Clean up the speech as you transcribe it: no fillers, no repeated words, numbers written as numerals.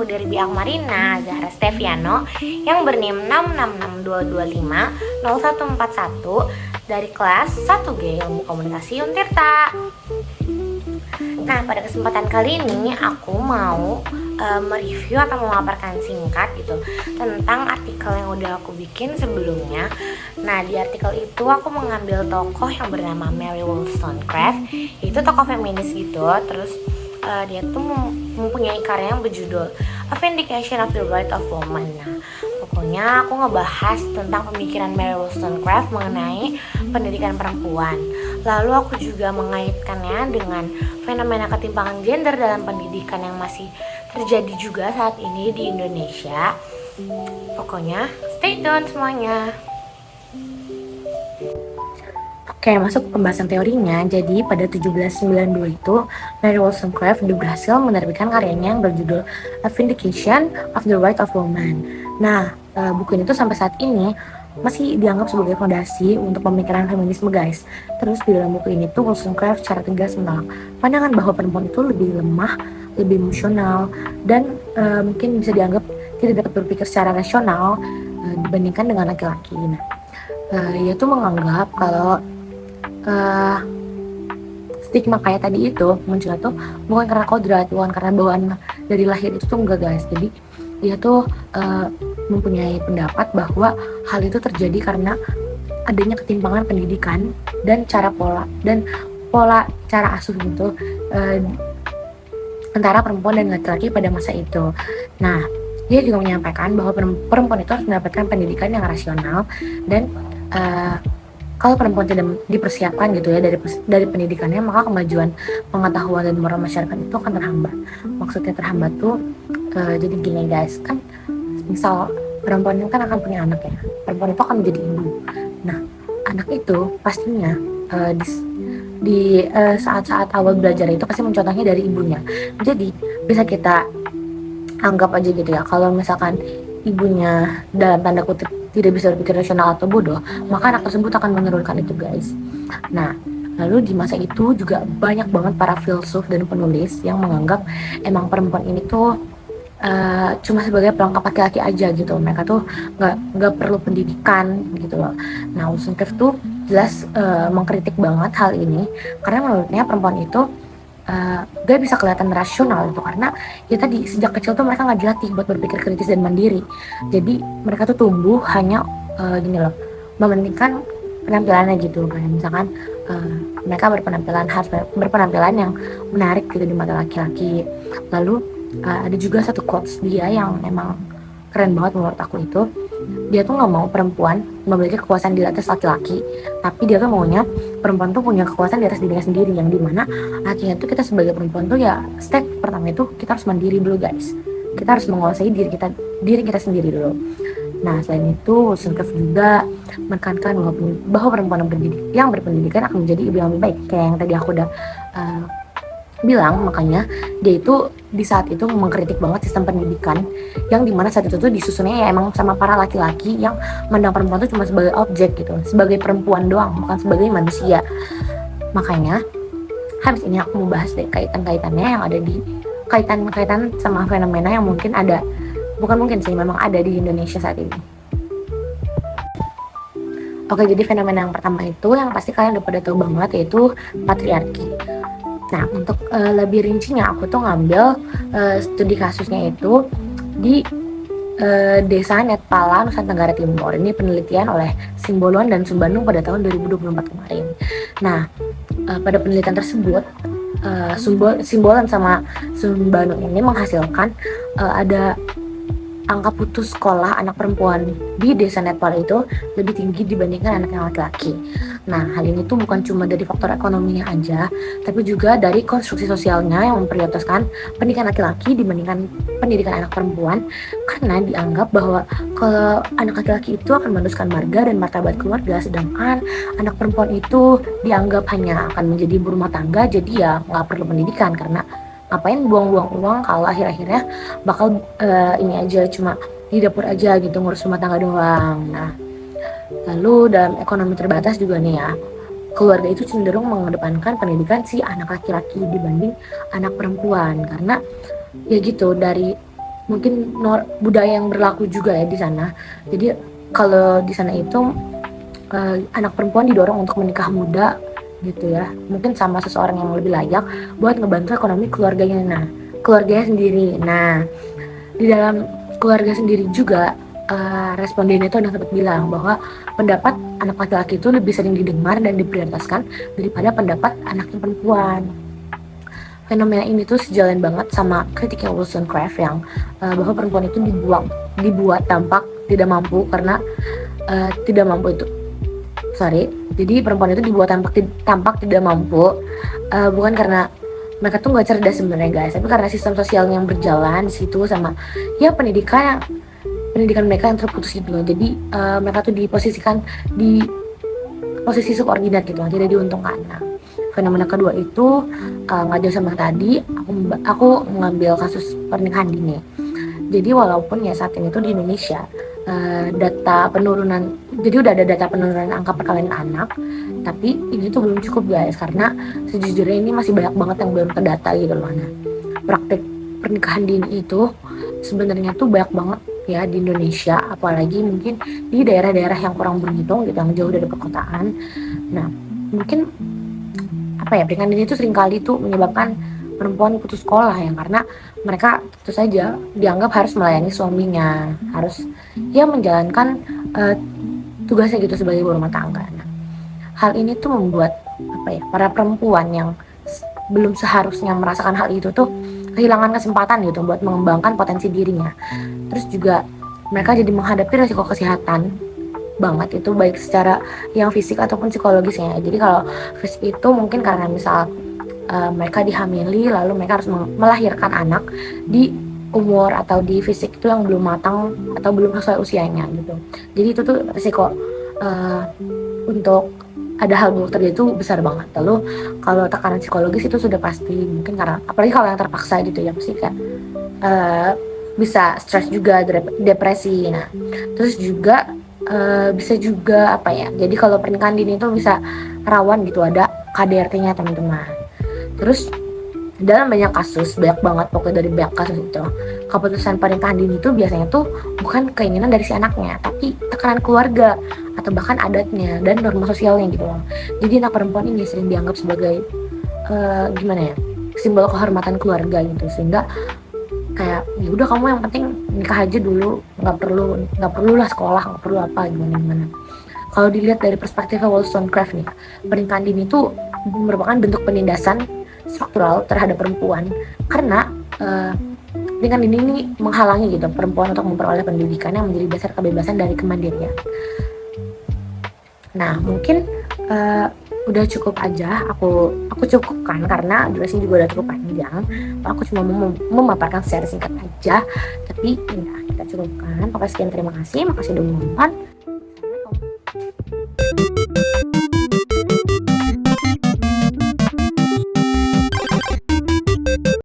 aku dari Bi Akmarina Zahra Steviano yang bernim 6662250141 dari kelas 1G Ilmu Komunikasi Untirta. Nah, pada kesempatan kali ini aku mau mereview atau memaparkan singkat gitu tentang artikel yang udah aku bikin sebelumnya. Nah, di artikel itu aku mengambil tokoh yang bernama Mary Wollstonecraft, itu tokoh feminis gitu. Terus dia tuh mempunyai karya yang berjudul A Vindication of the Right of Woman. Nah, pokoknya aku ngebahas tentang pemikiran Mary Wollstonecraft mengenai pendidikan perempuan. Lalu aku juga mengaitkannya dengan fenomena ketimpangan gender dalam pendidikan yang masih terjadi juga saat ini di Indonesia. Pokoknya stay tune semuanya. Oke, masuk ke pembahasan teorinya. Jadi pada 1792 itu Mary Wollstonecraft berhasil menerbitkan karyanya yang berjudul A Vindication of the Right of Woman. Nah, buku ini tuh sampai saat ini masih dianggap sebagai fondasi untuk pemikiran feminisme, guys. Terus di dalam buku ini tuh Wollstonecraft secara tegas menolak pandangan bahwa perempuan itu lebih lemah, lebih emosional, dan mungkin bisa dianggap tidak dapat berpikir secara rasional dibandingkan dengan laki-laki. Nah, ia tuh menganggap kalau stigma kayak tadi itu muncul tuh bukan karena kodrat, bukan karena bawaan dari lahir itu tuh enggak, guys. Jadi dia tuh mempunyai pendapat bahwa hal itu terjadi karena adanya ketimpangan pendidikan dan pola cara asuh gitu antara perempuan dan laki-laki pada masa itu. Nah, dia juga menyampaikan bahwa perempuan itu harus mendapatkan pendidikan yang rasional dan kalau perempuan tidak dipersiapkan gitu ya dari pendidikannya, maka kemajuan pengetahuan dan moral masyarakat itu akan terhambat. Maksudnya terhambat tuh jadi gini, guys, kan misal perempuan itu kan akan punya anak ya, perempuan itu akan menjadi ibu. Nah, anak itu pastinya di saat-saat awal belajar itu pasti mencontohnya dari ibunya. Jadi bisa kita anggap aja gitu ya, kalau misalkan ibunya dalam tanda kutip tidak bisa berpikir rasional atau bodoh, maka anak tersebut akan menurunkan itu, guys. Nah, lalu di masa itu juga banyak banget para filsuf dan penulis yang menganggap emang perempuan ini tuh cuma sebagai pelengkap laki-laki aja gitu. Mereka tuh nggak perlu pendidikan gitu loh. Nah, Wollstonecraft tuh jelas mengkritik banget hal ini karena menurutnya perempuan itu gak bisa kelihatan rasional itu karena ya tadi sejak kecil tuh mereka nggak dilatih buat berpikir kritis dan mandiri. Jadi mereka tuh tumbuh hanya gini loh, mementingkan penampilannya gitu. Kayak misalkan mereka harus berpenampilan yang menarik gitu di mata laki-laki. Lalu ada juga satu quotes dia yang emang keren banget menurut aku itu. Dia tuh nggak mau perempuan memiliki kekuasaan di atas laki-laki, tapi dia tuh maunya perempuan tuh punya kekuasaan di atas dirinya sendiri, yang dimana artinya tuh kita sebagai perempuan tuh ya step pertama itu kita harus mandiri dulu, guys. Kita harus menguasai diri kita sendiri dulu. Nah, selain itu Wollstonecraft juga menekankan bahwa perempuan yang berpendidikan akan menjadi ibu yang lebih baik, kayak yang tadi aku udah bilang. Makanya dia itu di saat itu mengkritik banget sistem pendidikan yang dimana saat itu tuh disusunnya ya emang sama para laki-laki yang mandang perempuan tuh cuma sebagai objek gitu, sebagai perempuan doang, bukan sebagai manusia. Makanya habis ini aku mau bahas deh kaitan-kaitannya yang ada di kaitan sama fenomena yang memang ada di Indonesia saat ini. Oke, jadi fenomena yang pertama itu yang pasti kalian udah pada tahu banget, yaitu patriarki. Nah, untuk lebih rincinya aku tuh ngambil studi kasusnya itu di Desa Netpala, Nusa Tenggara Timur. Ini penelitian oleh Simbolon dan Sumbanu pada tahun 2024 kemarin. Nah, pada penelitian tersebut Simbolon sama Sumbanu ini menghasilkan ada angka putus sekolah anak perempuan di Desa Netpala itu lebih tinggi dibandingkan anak yang laki-laki. Nah, hal ini tuh bukan cuma dari faktor ekonominya aja, tapi juga dari konstruksi sosialnya yang memprioritaskan pendidikan laki-laki dibandingkan pendidikan anak perempuan, karena dianggap bahwa kalau anak laki-laki itu akan meneruskan marga dan martabat keluarga, sedangkan anak perempuan itu dianggap hanya akan menjadi ibu rumah tangga. Jadi ya nggak perlu pendidikan, karena ngapain buang-buang uang kalau akhir-akhirnya bakal ini aja cuma di dapur aja gitu, ngurus rumah tangga doang. Nah, lalu dalam ekonomi terbatas juga nih ya, keluarga itu cenderung mengedepankan pendidikan si anak laki-laki dibanding anak perempuan, karena ya gitu, dari mungkin budaya yang berlaku juga ya di sana. Jadi kalau di sana itu anak perempuan didorong untuk menikah muda gitu ya, mungkin sama seseorang yang lebih layak buat ngebantu ekonomi keluarganya sendiri. Nah, di dalam keluarga sendiri juga responden itu ada sempat bilang bahwa pendapat anak laki-laki itu lebih sering didengar dan diprioritaskan daripada pendapat anak yang perempuan. Fenomena ini tuh sejalan banget sama kritiknya Wollstonecraft yang bahwa perempuan itu dibuat tampak tidak mampu karena tidak mampu itu jadi perempuan itu dibuat tampak tidak mampu bukan karena mereka tuh nggak cerdas sebenarnya guys, tapi karena sistem sosial yang berjalan di situ sama ya pendidikan mereka yang terputus gitu loh. Jadi mereka tuh diposisikan di posisi subordinat gitu, tidak diuntungkan. Nah, fenomena kedua itu nggak jauh sama tadi, aku mengambil kasus pernikahan dini. Jadi walaupun ya saat ini tuh di Indonesia data penurunan, jadi udah ada data penurunan angka perkawinan anak, tapi ini tuh belum cukup guys, karena sejujurnya ini masih banyak banget yang belum terdata gitu loh. Nah, praktik pernikahan dini itu sebenarnya tuh banyak banget ya di Indonesia, apalagi mungkin di daerah-daerah yang kurang beruntung gitu, yang jauh dari perkotaan. Nah, mungkin pernikahan dini itu seringkali tuh menyebabkan perempuan putus sekolah ya, karena mereka tentu saja dianggap harus melayani suaminya, harus ya menjalankan tugasnya gitu sebagai ibu rumah tangga. Nah, hal ini tuh membuat para perempuan yang belum seharusnya merasakan hal itu tuh kehilangan kesempatan gitu buat mengembangkan potensi dirinya. Terus juga mereka jadi menghadapi risiko kesehatan banget itu, baik secara yang fisik ataupun psikologisnya. Jadi kalau fisik itu mungkin karena misal mereka dihamili lalu mereka harus melahirkan anak di umur atau di fisik itu yang belum matang atau belum sesuai usianya gitu. Jadi itu tuh risiko untuk ada hal buruk terjadi itu besar banget. Lalu kalau tekanan psikologis itu sudah pasti, mungkin karena apalagi kalau yang terpaksa gitu ya, pasti kan bisa stres juga, depresi. Nah, terus juga bisa juga jadi kalau pernikahan dini itu bisa rawan gitu, ada KDRT-nya teman-teman. Terus dalam banyak banget pokoknya dari banyak kasus itu, keputusan pernikahan dini itu biasanya tuh bukan keinginan dari si anaknya, tapi tekanan keluarga atau bahkan adatnya dan norma sosialnya gitu loh. Jadi anak perempuan ini sering dianggap sebagai simbol kehormatan keluarga gitu, sehingga kayak ya udah kamu yang penting nikah aja dulu, nggak perlu lah sekolah, nggak perlu apa gimana. Kalau dilihat dari perspektif Wollstonecraft nih, pernikahan dini itu merupakan bentuk penindasan struktural terhadap perempuan, karena dengan ini menghalangi gitu perempuan untuk memperoleh pendidikan yang menjadi dasar kebebasan dari kemandirian. Nah, mungkin udah cukup aja aku cukupkan karena durasinya juga udah cukup panjang. Aku cuma mau memaparkan secara singkat aja, tapi ya kita cukupkan. Sekian, terima kasih udah menonton.